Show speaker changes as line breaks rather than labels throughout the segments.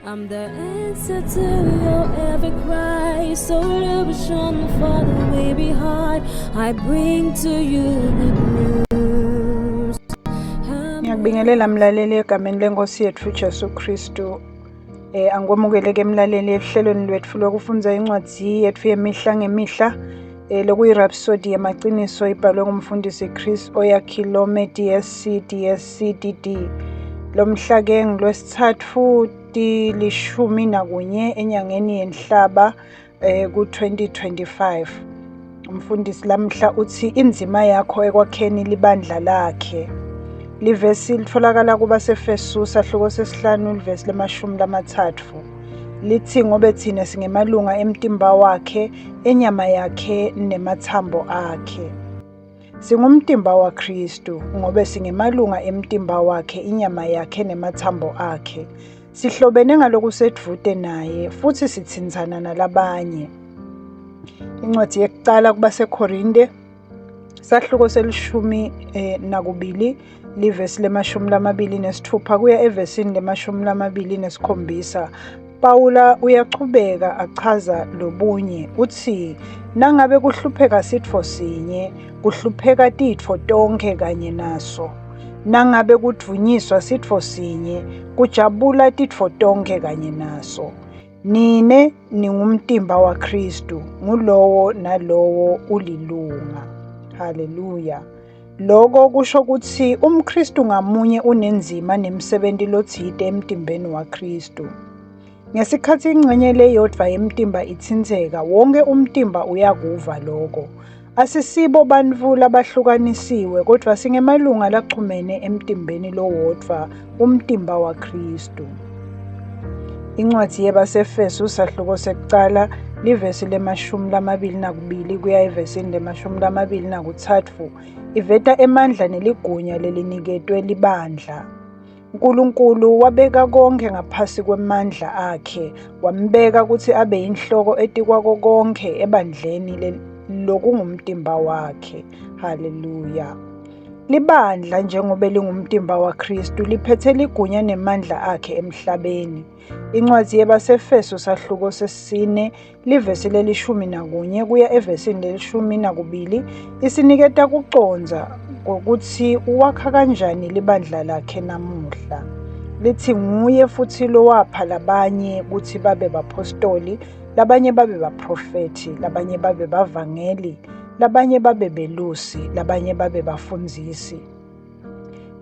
I'm the answer to your every cry. So illusion for the way behind. I bring to you good news.
Ngiyakubingelela mlaleli egameni lenkosi yethu Jesu Kristu. Angikwamukeleke mlaleli ehlelweni lwethu lokufunda incwadi yethu yemihla ngemihla. Lokuyirhapsody yamaqiniso ibhalwe ngumfundisi Chris Oyakhilome DSC lomhla ke ngolwesithathu tilishumi nakunye enyangeni yenhlaba ku-2025. Umfundisi lamhla uthi inzima yakho ekwakheni libandla lakhe. Livesi litholakala kubaseFesu sahluko sesihlanu livesi le-13 lithi ngobe thina singemalunga emtimba wakhe enyama yakhe nemathambo akhe. Singumtimba waKristu ngobe singemalunga emtimba wakhe inyama yakhe nemathambo akhe. Sihlobene ngalokusedvute naye futhi sithinzana nalabanye. Incwadi yokuqala kubaseKorinte sahluko selishumi nakubili livesi le-26 kuya evesini le-27. Pawula uyachubeka achaza lobunye uthi nangabe kuhlupheka sitfo sinye kuhlupheka titfo tonke kanye naso. Nangabe kudvunyiswa sitfo sinye kujabula titfo tonke kanye naso. Nine ningumtimba waKristu ngulowo nalowo ulilunga. Haleluya. Lokho kusho ukuthi umKristu ngamunye unenzima nemsebenzi lothile emtimbeni waKristu. Ngesikhathi ingxenye leyodwa yemtimba ithinzeka, wonke umtimba uyakuva lokho. Asisibo bantfu labahlukanisiwe kodwa singemalunga lachumene emtimbeni lowodwa, umtimba waKristu. Incwadi yebaseFesu sahluko sekuqala livesi le-22 kuya evesini le-23 iveta emandla neligunya leliniketwe libandla. uNkulunkulu wabeka konke ngaphasi kwemandla akhe, wambeka ukuthi abe yinhloko etikwako konke ebandleni lokungumtimba wakhe. Haleluya. Libandla njengoba lingumtimba waKristu liphethe ligunya nemandla akhe emhlabeni. Incwadi yebaseFesu sahluko sesine livesi le-11 kuya evesini le-12 isiniketa kuconza ngokuthi uwakha kanjani libandla lakhe namuhla. Lithi nguye futhi lowapha labanye ukuthi babe bapostoli, labanye babe baprofeti, labanye babe bavangeli, labanye babe belusi, labanye babe bafundzisi.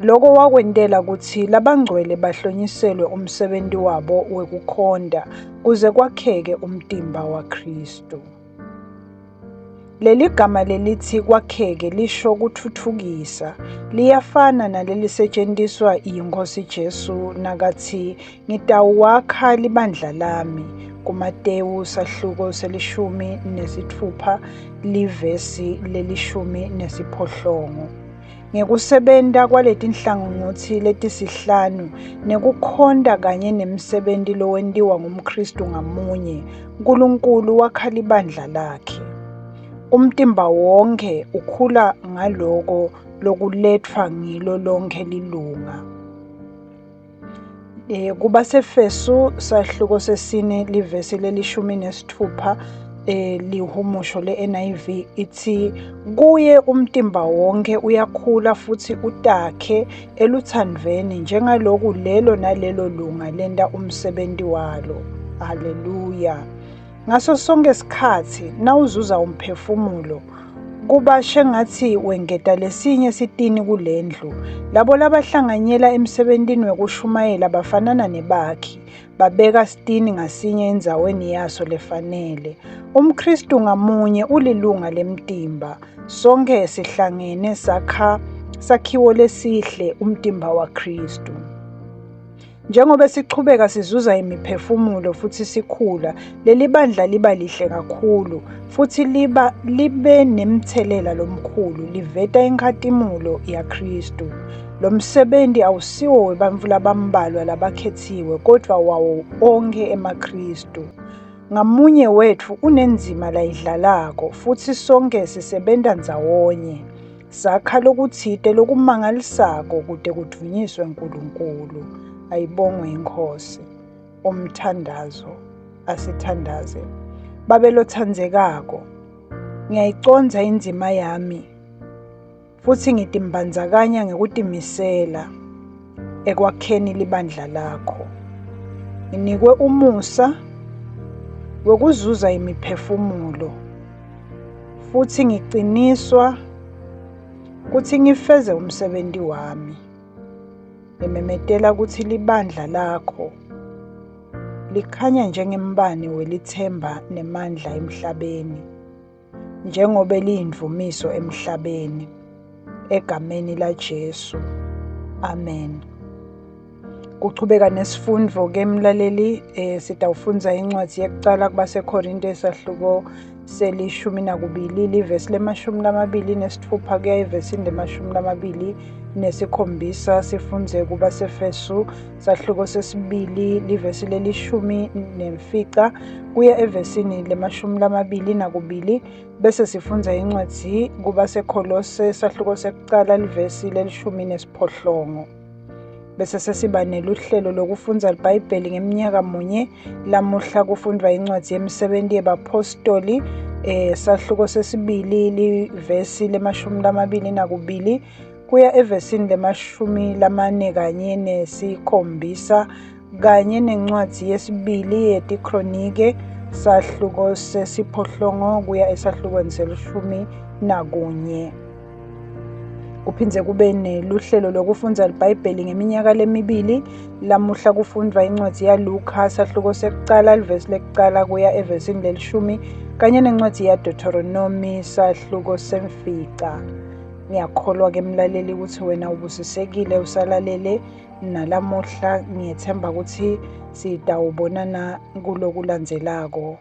Lokho wakwentela ukuthi labangcwele bahlonyiselwe umsebenzi wabo wekukhonda kuze kwakheke umtimba waKristu. Leli gama lelithi kwakheke lisho kuthuthukisa, liyafana nalelisetshenziswa yiNkosi Jesu nakathi ngitawuwakha libandla lami kuMateyu sahluko se-16 livesi le-18. Ngekusebenta kwaletinhlangothi letisihlanu nekukhonda kanye nemsebenzi lowentiwa ngumKristu ngamunye, uNkulunkulu wakha libandla lakhe. Umtimba wonke ukhula ngaloko lokuletfwa ngilo lonke lilunga. KubaseFesu sahluko sesine livesi le-16 lihumusho le-NIV ithi kuye umtimba wonke uyakhula futhi utakhe eluthandweni njengaloku lelo nalelo lunga lenta umsebenzi walo. Haleluya. Ngaso sonke isikhathi nawuzuza umphefumulo kuba shengathi wengeta lesinye sitini kulendlu. Labo labahlanganyela emsebentini wekushumayela bafanana nebakhi, babeka sitini ngasinye endzaweni yaso lefanele. UmKristu ngamunye ulilunga lemtimba, sonke sihlangene sakhiwo lesihle umtimba waKristu. Njengoba sichubeka sizuza imiphefumulo futhi sikhula, leli bandla liba lihle kakhulu futhi libe nemthelela lomkhulu, liveta inkhatimulo yaKristu. Lo msebenzi awusiwo webantfu labambalwa labakhethiwe kodwa wawo onke emaKristu. Ngamunye wethu unenzima layidlalako futhi sonke sisebenta ndzawonye. Sakha lokutsite lokumangalisako kude kudvunyiswe uNkulunkulu. Ayibongwe iNkosi. omthandazo asithandaze. Babelo thandzekako, ngiyayicondza indzima yami futhi ngitimbandzakanya ngekutimisela ekwakheni libandla lakho. Nginikwe umusa wokuzuza imiphefumulo futhi ngiqiniswa ukuthi ngifeze umsebenzi wami. Ngimemetela ukuthi libandla lakho likhanya njengembane welithemba nemandla emhlabeni, njengoba liyimvumiso emhlabeni, egameni laJesu. Amen. Kuchubeka nesifundvo ke mlaleli, sitawufundza incwadzi yekucala kubaseKorinte isahluko selishumi nakubili livesi lemashumi lamabili nesitfupha kuya evesini lemashumi lamabili nesikhombisa. Sifundze kubaseFesu sahluko sesibili livesi lelishumi nemfica kuya evesini lemashumi lamabili nakubili, bese sifundza incwadzi kubaseKolose sahluko sekucala livesi lelishumi nesiphohlongo. Bese sesiba neluhlelo lokufundza libhayibheli ngeminyaka munye. Lamuhla kufundwa incwadzi yemisebenti yebapostoli sahluko sesibili livesi lemashumi lamabili nakubili kuya evesini lemashumi lamane kanye nesikhombisa, kanye nencwadzi yesibili yetikronike sahluko sesiphohlongo kuya esahlukweni selishumi nakunye. Kuphindze kube neluhlelo lokufundza libhayibheli ngeminyaka lemibili. Lamuhla kufundwa incwadzi yaLuka sahluko sekucala livesi lekucala kuya evesini lelishumi kanye nencwadzi yaDeuteronomy sahluko semfica. Ngiyakholwa ke mlaleli ukuthi wena ubusisekile usalalele nalamuhla. Ngiyethemba ukuthi sitawubonana kulokulandzelako.